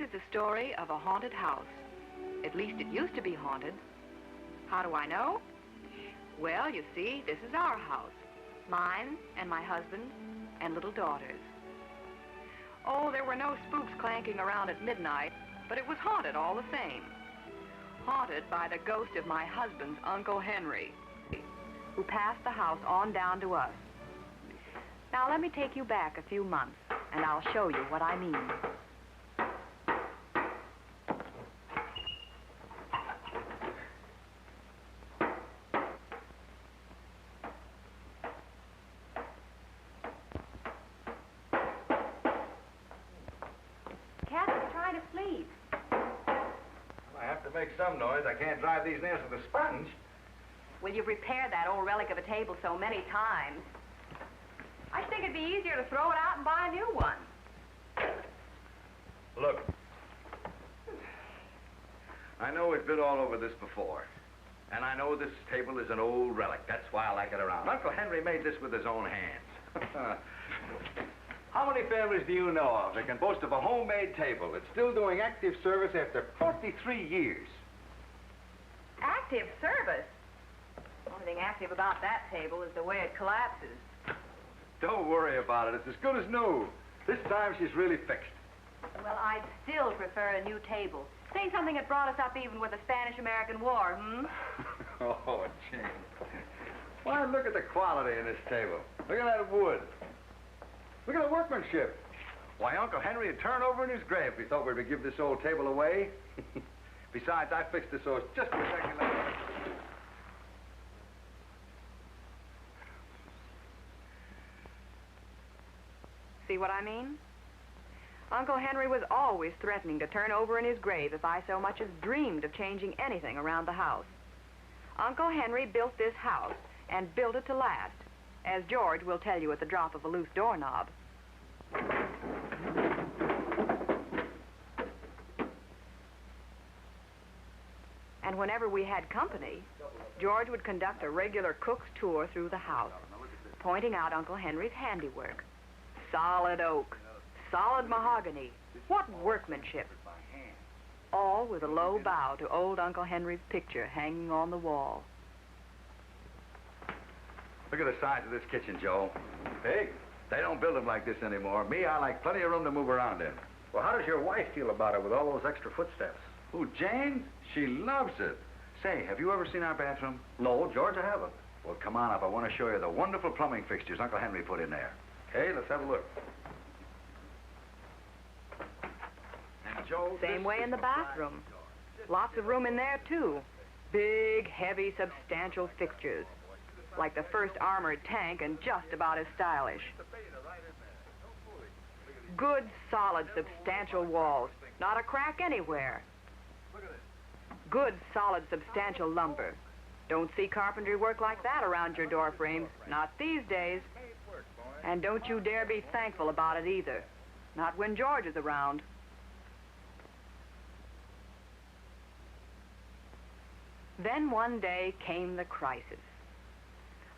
is the story of a haunted house. At least it used to be haunted. How do I know? Well, you see, this is our house. Mine and my husband and little daughters. Oh, there were no spooks clanking around at midnight, but it was haunted all the same. Haunted by the ghost of my husband's Uncle Henry, who passed the house on down to us. Now, let me take you back a few months, and I'll show you what I mean. Kathy's trying to sleep. I have to make some noise. I can't drive these nails with a sponge. Well, you've repaired that old relic of a table so many times. I think it'd be easier to throw it out and buy a new one. Look. I know we've been all over this before. And I know this table is an old relic. That's why I like it around. Uncle Henry made this with his own hands. How many families do you know of that can boast of a homemade table that's still doing active service after 43 years? Active service? The only thing active about that table is the way it collapses. Don't worry about it. It's as good as new. This time she's really fixed. Well, I'd still prefer a new table. Say something that brought us up even with the Spanish-American War, hmm? Oh, Jane. Why, look at the quality in this table. Look at that wood. Look at the workmanship. Why, Uncle Henry would turn over in his grave if he thought we were to give this old table away. Besides, I fixed it so it's just exactly like that. See what I mean? Uncle Henry was always threatening to turn over in his grave if I so much as dreamed of changing anything around the house. Uncle Henry built this house and built it to last, as George will tell you at the drop of a loose doorknob. And whenever we had company, George would conduct a regular cook's tour through the house, pointing out Uncle Henry's handiwork. Solid oak, solid mahogany. What workmanship. All with a low bow to old Uncle Henry's picture hanging on the wall. Look at the size of this kitchen, Joe. Big. They don't build them like this anymore. Me, I like plenty of room to move around in. Well, how does your wife feel about it with all those extra footsteps? Who, Jane? She loves it. Say, have you ever seen our bathroom? No, George, I haven't. Well, come on up. I want to show you the wonderful plumbing fixtures Uncle Henry put in there. Okay, let's have a look. And Joe, same way in the bathroom. Lots of room in there, too. Big, heavy, substantial fixtures. Like the first armored tank and just about as stylish. Good, solid, substantial walls. Not a crack anywhere. Good, solid, substantial lumber. Don't see carpentry work like that around your door frames. Not these days. And don't you dare be thankful about it either. Not when George is around. Then one day came the crisis.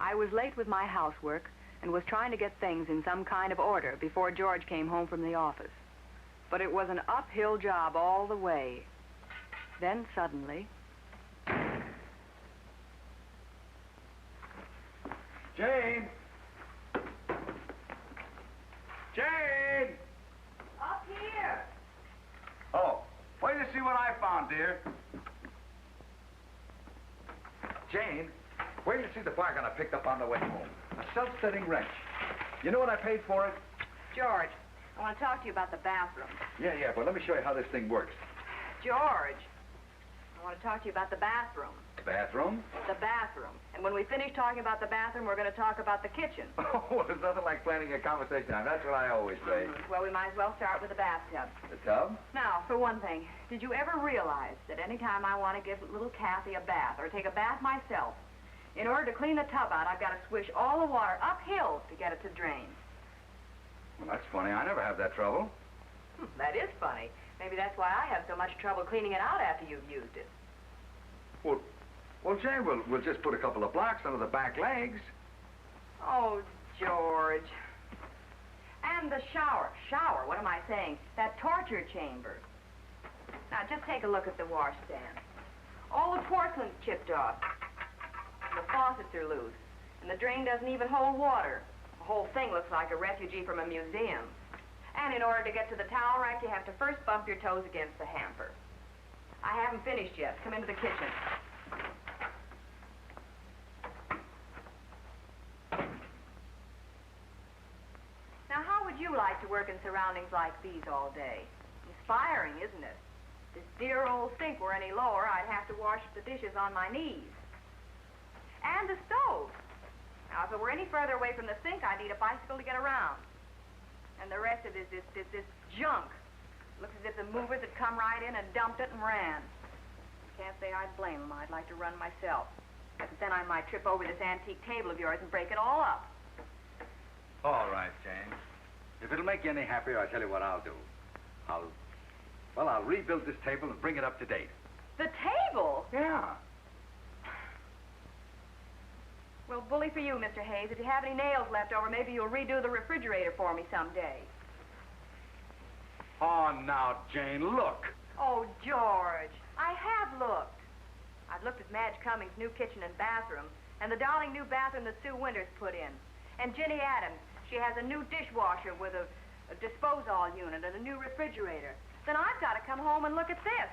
I was late with my housework and was trying to get things in some kind of order before George came home from the office. But it was an uphill job all the way. Then suddenly... Jane! Jane! Up here! Oh, wait to see what I found, dear. Jane, wait to see the bargain I picked up on the way home. A self-setting wrench. You know what I paid for it? George, I want to talk to you about the bathroom. Yeah, but let me show you how this thing works. George, I want to talk to you about the bathroom. Bathroom? The bathroom. And when we finish talking about the bathroom, we're going to talk about the kitchen. Oh, well, there's nothing like planning a conversation. That's what I always say. Well, we might as well start with the bathtub. The tub? Now, for one thing, did you ever realize that any time I want to give little Kathy a bath or take a bath myself, in order to clean the tub out, I've got to swish all the water uphill to get it to drain? Well, that's funny. I never have that trouble. That is funny. Maybe that's why I have so much trouble cleaning it out after you've used it. Well, Jane, we'll just put a couple of blocks under the back legs. Oh, George. And the shower. Shower, what am I saying? That torture chamber. Now, just take a look at the washstand. All the porcelain's chipped off. The faucets are loose, and the drain doesn't even hold water. The whole thing looks like a refugee from a museum. And in order to get to the towel rack, you have to first bump your toes against the hamper. I haven't finished yet. Come into the kitchen. Now, how would you like to work in surroundings like these all day? Inspiring, isn't it? If this dear old sink were any lower, I'd have to wash the dishes on my knees. And the stove. Now, if it were any further away from the sink, I'd need a bicycle to get around. And the rest of this junk. Looks as if the movers had come right in and dumped it and ran. Can't say I'd blame them. I'd like to run myself. But then I might trip over this antique table of yours and break it all up. All right, Jane. If it'll make you any happier, I'll tell you what I'll do. I'll rebuild this table and bring it up to date. The table? Yeah. Well, bully for you, Mr. Hayes. If you have any nails left over, maybe you'll redo the refrigerator for me someday. Oh, now, Jane, look. Oh, George, I have looked. I've looked at Madge Cummings' new kitchen and bathroom, and the darling new bathroom that Sue Winters put in. And Ginny Adams, she has a new dishwasher with a disposal unit and a new refrigerator. Then I've got to come home and look at this.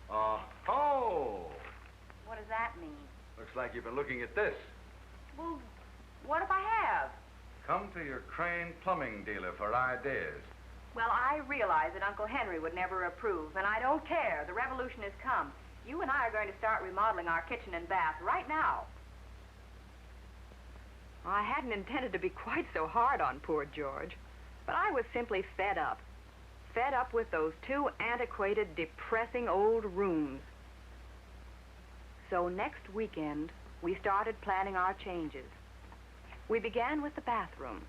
Oh. What does that mean? Looks like you've been looking at this. Well, what if I have? Come to your Crane plumbing dealer for ideas. Well, I realize that Uncle Henry would never approve, and I don't care. The revolution has come. You and I are going to start remodeling our kitchen and bath right now. I hadn't intended to be quite so hard on poor George, but I was simply fed up. Fed up with those two antiquated, depressing old rooms. So next weekend, we started planning our changes. We began with the bathroom.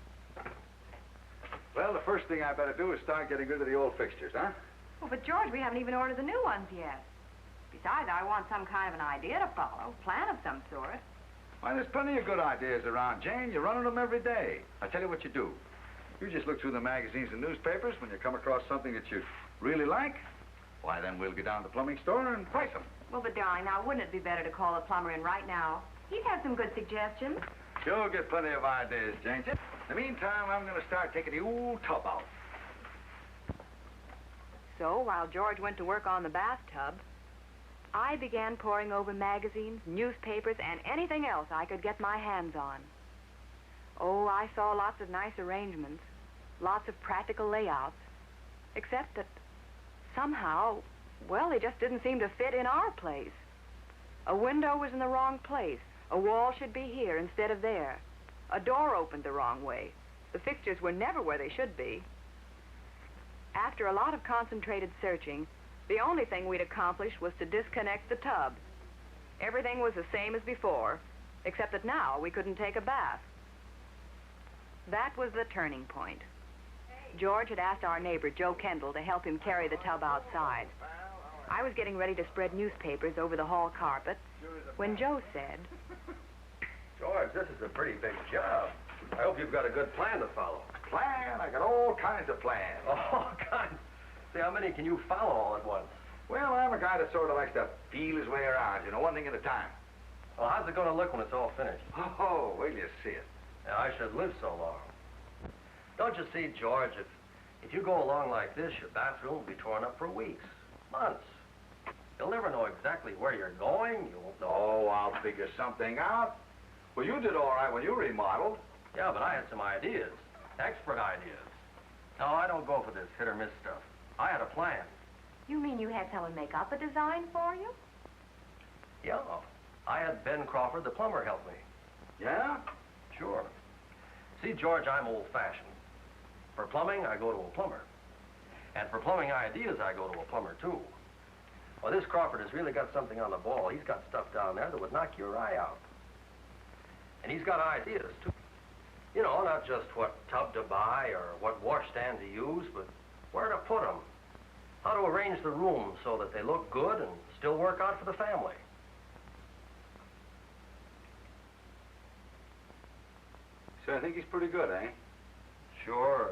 Well, the first thing I better do is start getting rid of the old fixtures, huh? Well, but George, we haven't even ordered the new ones yet. Besides, I want some kind of an idea to follow, plan of some sort. Why, there's plenty of good ideas around, Jane. You're running them every day. I tell you what you do. You just look through the magazines and newspapers. When you come across something that you really like, why, then we'll go down to the plumbing store and price them. Well, but darling, now, wouldn't it be better to call the plumber in right now? He's had some good suggestions. You'll get plenty of ideas, Jane. In the meantime, I'm going to start taking the old tub out. So, while George went to work on the bathtub, I began poring over magazines, newspapers, and anything else I could get my hands on. Oh, I saw lots of nice arrangements, lots of practical layouts, except that somehow, well, they just didn't seem to fit in our place. A window was in the wrong place. A wall should be here instead of there. A door opened the wrong way. The fixtures were never where they should be. After a lot of concentrated searching, the only thing we'd accomplished was to disconnect the tub. Everything was the same as before, except that now we couldn't take a bath. That was the turning point. George had asked our neighbor, Joe Kendall, to help him carry the tub outside. I was getting ready to spread newspapers over the hall carpet when Joe said, George, this is a pretty big job. I hope you've got a good plan to follow. Plan? I got all kinds of plans. All kinds. See, how many can you follow all at once? Well, I'm a guy that sort of likes to feel his way around, you know, one thing at a time. Well, how's it going to look when it's all finished? Oh, wait till you see it. Yeah, I should live so long. Don't you see, George, if you go along like this, your bathroom will be torn up for weeks, months. You'll never know exactly where you're going. You won't know. Oh, I'll figure something out. Well, you did all right when you remodeled. Yeah, but I had some ideas. Expert ideas. No, I don't go for this hit-or-miss stuff. I had a plan. You mean you had someone make up a design for you? Yeah. I had Ben Crawford, the plumber, help me. Yeah? Sure. See, George, I'm old-fashioned. For plumbing, I go to a plumber. And for plumbing ideas, I go to a plumber, too. Well, this Crawford has really got something on the ball. He's got stuff down there that would knock your eye out. And he's got ideas, too. You know, not just what tub to buy or what washstand to use, but where to put them. How to arrange the rooms so that they look good and still work out for the family. So I think he's pretty good, eh? Sure.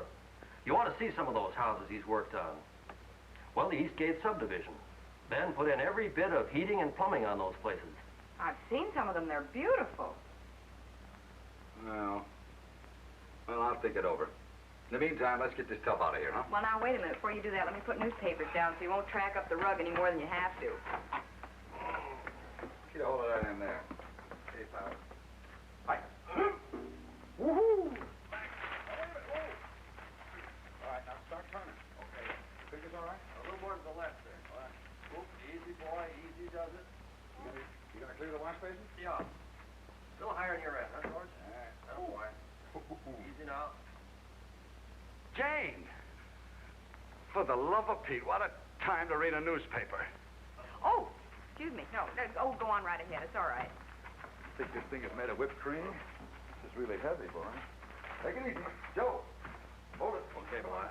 You ought to see some of those houses he's worked on. Well, the Eastgate subdivision. Ben put in every bit of heating and plumbing on those places. I've seen some of them. They're beautiful. Well, I'll think it over. In the meantime, let's get this tub out of here, huh? Well, now, wait a minute. Before you do that, let me put newspapers down so you won't track up the rug any more than you have to. Get a hold of that in there. Okay, pal. Hi. Woohoo! All right, now start turning. Okay. Figure's all right? A little more to the left there. All right. Oop, easy, boy. Easy does it. You gonna clear the wash basin? Yeah. Still higher than your end, huh, George? All right. Oh, boy. Easy now. Jane! For the love of Pete, what a time to read a newspaper. Oh, excuse me. No, go on right ahead. It's all right. Think this thing is made of whipped cream? This is really heavy, boy. Take it easy. Joe, hold it. Okay, boy.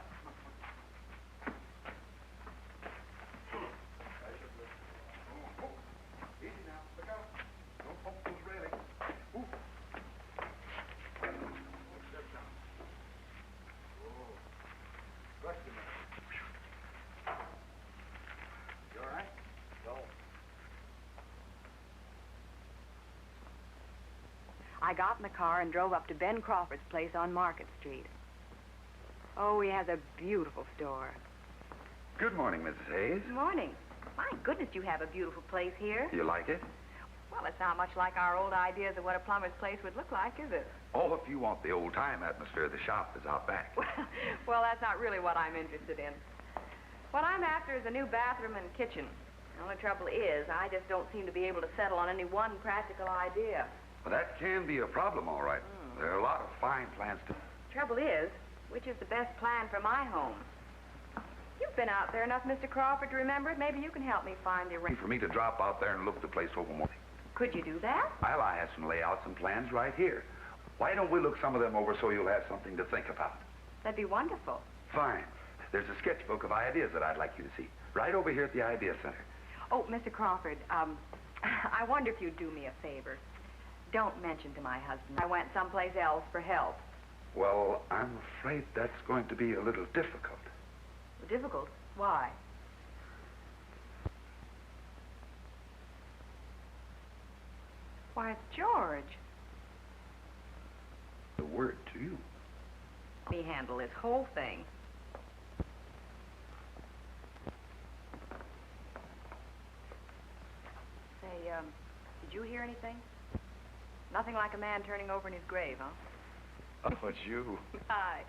Easy now. Look out. Don't bump those railings. Ooh. Step down. Whoa. Rest a minute. You all right? No. I got in the car and drove up to Ben Crawford's place on Market Street. Oh, he has a beautiful store. Good morning, Mrs. Hayes. Good morning. My goodness, you have a beautiful place here. You like it? Well, it's not much like our old ideas of what a plumber's place would look like, is it? Oh, if you want the old-time atmosphere, the shop is out back. Well, that's not really what I'm interested in. What I'm after is a new bathroom and kitchen. The only trouble is, I just don't seem to be able to settle on any one practical idea. Well, that can be a problem, all right. There are a lot of fine plans to... Trouble is, which is the best plan for my home? You've been out there enough, Mr. Crawford, to remember it. Maybe you can help me find the... For me to drop out there and look the place over more. Could you do that? Well, I have some layouts and plans right here. Why don't we look some of them over so you'll have something to think about? That'd be wonderful. Fine. There's a sketchbook of ideas that I'd like you to see. Right over here at the Idea Center. Oh, Mr. Crawford, I wonder if you'd do me a favor. Don't mention to my husband I went someplace else for help. Well, I'm afraid that's going to be a little difficult. Difficult? Why? Why, it's George. The word to you. Me handle this whole thing. Say, did you hear anything? Nothing like a man turning over in his grave, huh? Oh, it's you. Hi.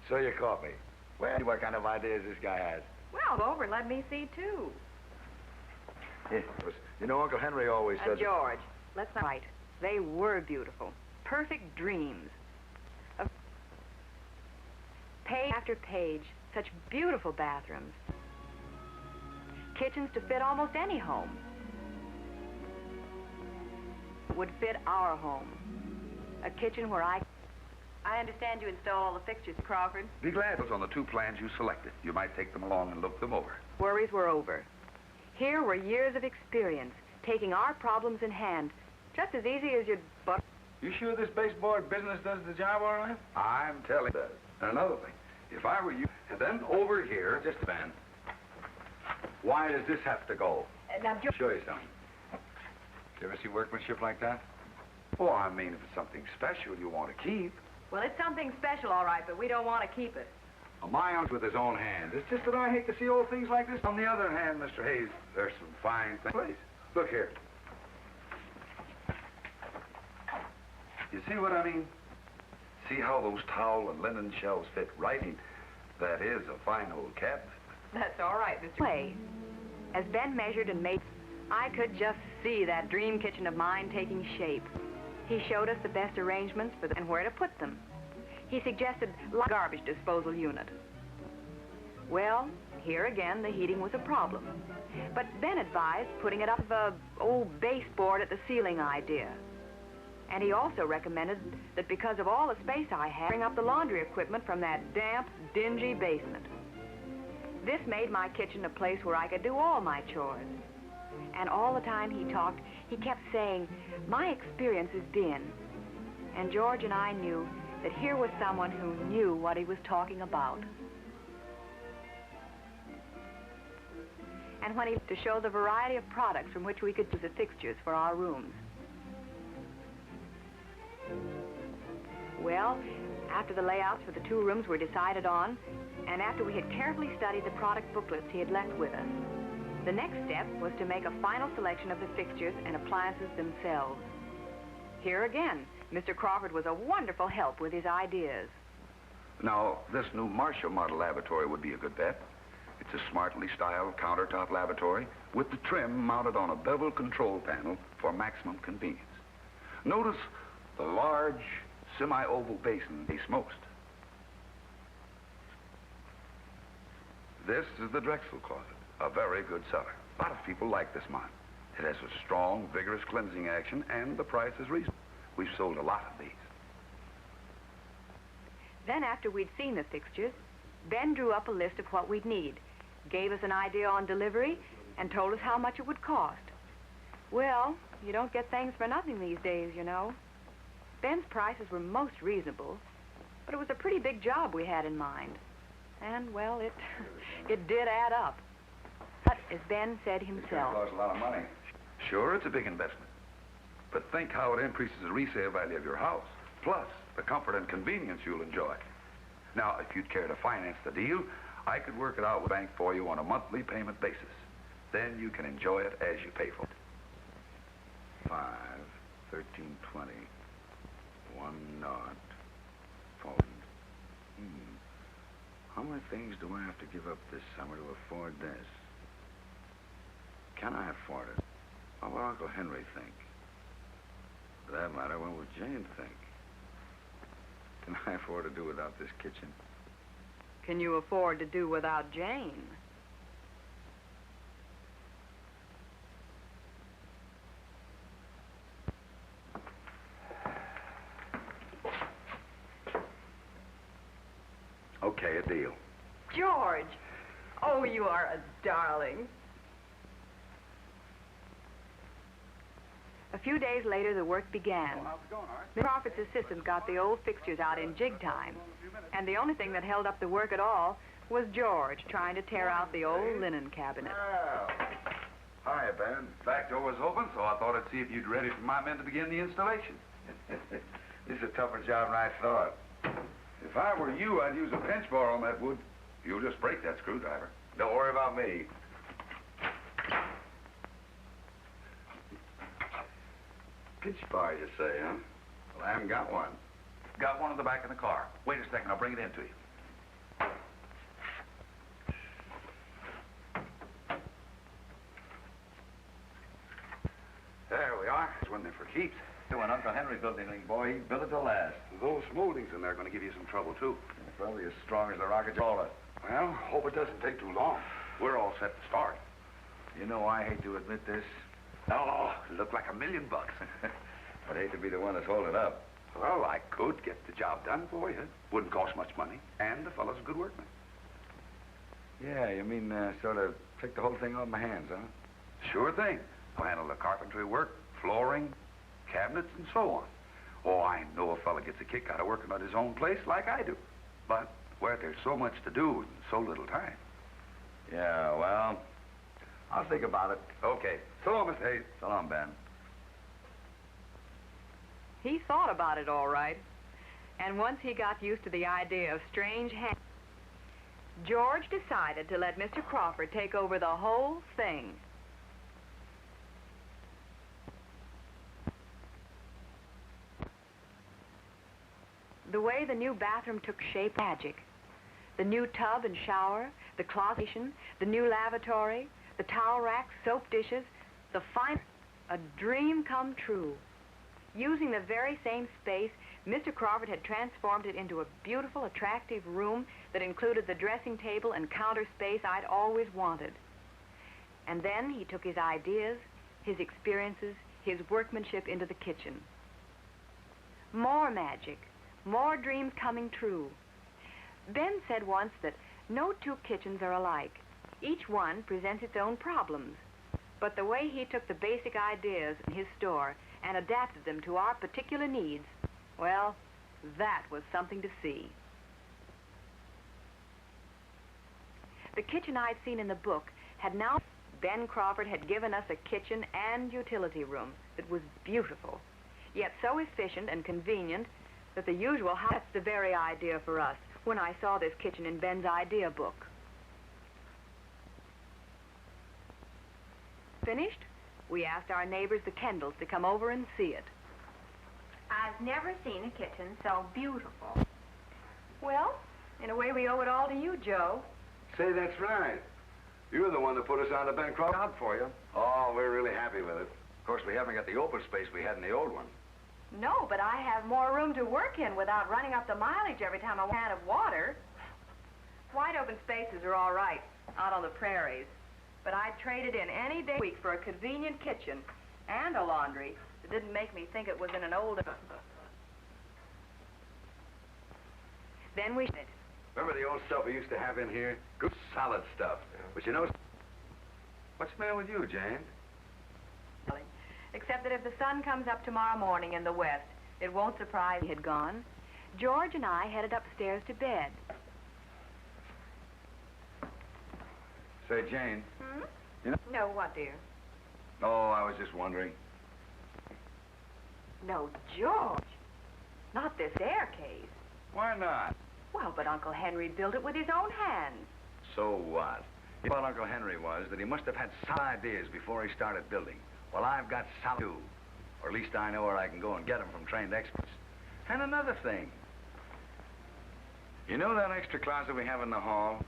So you caught me. Well, what kind of ideas this guy has? Well, go over and let me see, too. Yeah, you know, Uncle Henry always said... George, let's not fight. They were beautiful. Perfect dreams. Page after page, such beautiful bathrooms. Kitchens to fit almost any home. Would fit our home. A kitchen where I understand you install all the fixtures, Crawford. Be glad it was on the two plans you selected. You might take them along and look them over. Worries were over. Here were years of experience, taking our problems in hand, just as easy as you'd... You sure this baseboard business does the job all right? I'm telling you. And another thing, if I were you, and then over here, just a man, why does this have to go? Now, I'll show you something. You ever see workmanship like that? Oh, I mean, if it's something special you want to keep. Well, it's something special, all right, but we don't want to keep it. My uncle's with his own hands. It's just that I hate to see old things like this. On the other hand, Mr. Hayes, there's some fine things. Please, look here. You see what I mean? See how those towel and linen shelves fit right in? That is a fine old cabinet. That's all right, Mr. Clay. As Ben measured and made, I could just see that dream kitchen of mine taking shape. He showed us the best arrangements for them and where to put them. He suggested a garbage disposal unit. Well, here again, the heating was a problem. But Ben advised putting it up the old baseboard at the ceiling idea. And he also recommended that because of all the space I had, bring up the laundry equipment from that damp, dingy basement. This made my kitchen a place where I could do all my chores. And all the time he talked, he kept saying, my experience has been. And George and I knew that here was someone who knew what he was talking about. And when he to show the variety of products from which we could use the fixtures for our rooms. Well, after the layouts for the 2 rooms were decided on, and after we had carefully studied the product booklets he had left with us, the next step was to make a final selection of the fixtures and appliances themselves. Here again, Mr. Crawford was a wonderful help with his ideas. Now, this new Marshall model lavatory would be a good bet. It's a smartly styled countertop lavatory with the trim mounted on a bevel control panel for maximum convenience. Notice the large semi-oval basin they most. This is the Drexel closet, a very good seller. A lot of people like this model. It has a strong, vigorous cleansing action, and the price is reasonable. We've sold a lot of these. Then after we'd seen the fixtures, Ben drew up a list of what we'd need, gave us an idea on delivery, and told us how much it would cost. Well, you don't get things for nothing these days, you know. Ben's prices were most reasonable, but it was a pretty big job we had in mind. And, well, it did add up. But, as Ben said himself... It's going to cost a lot of money. Sure, it's a big investment. But think how it increases the resale value of your house, plus the comfort and convenience you'll enjoy. Now, if you'd care to finance the deal, I could work it out with the bank for you on a monthly payment basis. Then you can enjoy it as you pay for it. 5, 1320, 10, 4. How many things do I have to give up this summer to afford this? Can I afford it? What will Uncle Henry think? For that matter, what would Jane think? Can I afford to do without this kitchen? Can you afford to do without Jane? Okay, a deal. George! Oh, you are a darling. A few days later, the work began. How's it going, Art? Miss Crawford's assistant got the old fixtures out in jig time, and the only thing that held up the work at all was George trying to tear out the old linen cabinet. Well, hi, Ben. Back door was open, so I thought I'd see if you'd ready for my men to begin the installation. This is a tougher job than I thought. If I were you, I'd use a pinch bar on that wood. You'll just break that screwdriver. Don't worry about me. Pinch bar, you say, huh? Well, I haven't got one. Got one in the back of the car. Wait a second, I'll bring it in to you. There we are. There's one there for keeps. When Uncle Henry built anything, boy, he built it to last. Those moldings in there are going to give you some trouble, too. Probably as strong as the rocket roller. Well, hope it doesn't take too long. We're all set to start. You know, I hate to admit this. Oh, it looked like $1 million. I'd hate to be the one that's holding up. Well, I could get the job done for you. Wouldn't cost much money, and the fellow's a good workman. Yeah, you mean sort of take the whole thing off my hands, huh? Sure thing. I'll handle the carpentry work, flooring, cabinets, and so on. Oh, I know a fella gets a kick out of working on his own place like I do. But where there's so much to do and so little time. Yeah, well, I'll think about it. Okay. So long, Mr. Hayes. So long, Ben. He thought about it all right. And once he got used to the idea of strange hands, George decided to let Mr. Crawford take over the whole thing. The way the new bathroom took shape, magic. The new tub and shower, the closet, the new lavatory, the towel rack, soap dishes, the fine... A dream come true. Using the very same space, Mr. Crawford had transformed it into a beautiful, attractive room that included the dressing table and counter space I'd always wanted. And then he took his ideas, his experiences, his workmanship into the kitchen. More magic. More dreams coming true. Ben said once that no two kitchens are alike. Each one presents its own problems. But the way he took the basic ideas in his store and adapted them to our particular needs, well, That was something to see. The kitchen I'd seen in the book had now... Ben Crawford had given us a kitchen and utility room that was beautiful, yet so efficient and convenient that the usual house... That's the very idea for us when I saw this kitchen in Ben's idea book. Finished, we asked our neighbors, the Kendalls, to come over and see it. I've never seen a kitchen so beautiful. Well, in a way, we owe it all to you, Joe. Say, that's right. You're the one that put us on the Ben Crawford job for you. Oh, we're really happy with it. Of course, we haven't got the open space we had in the old one. No, but I have more room to work in without running up the mileage every time I want a can of water. Wide open spaces are all right out on the prairies, but I'd trade it in any day of the week for a convenient kitchen and a laundry that didn't make me think it was in an old... Then we... Remember the old stuff we used to have in here? Good, solid stuff. But you know... What's the matter with you, Jane? Except that if the sun comes up tomorrow morning in the west, it won't surprise me he had gone. George and I headed upstairs to bed. Say, Jane. Hmm? You know... No, what, dear? Oh, I was just wondering. No, George. Not this staircase. Why not? Well, but Uncle Henry built it with his own hands. So what? What Uncle Henry was that he must have had some ideas before he started building. Well, I've got some too. Or at least I know where I can go and get them from trained experts. And another thing. You know that extra closet we have in the hall?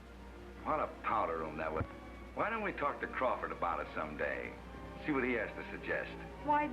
What a powder room that was. Why don't we talk to Crawford about it someday? See what he has to suggest. Why...